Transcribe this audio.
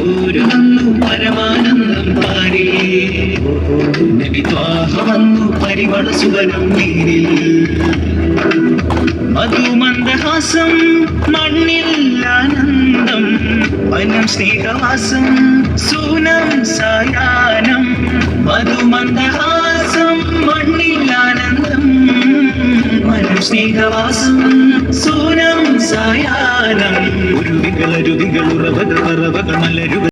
പുത്തൂര് വന്നു പരമാനന്ദം പാടി നബി ത്വാഹ വന്നു പരിമള സുഗനം നീരിൽ മധുമന്ദഹാസം മണ്ണിൽ ആനന്ദം വനം സ്നേഹവാസം സൂനം സായാഹ്നം മധുമന്ദഹാസം മണ്ണിൽ ആനന്ദം വനം സ്നേഹവാസം സൂനം സായാഹ്നം ഉരുവികൾ അരുവികൾ ഉറവകൾ പറവകൾ മലരുകൾ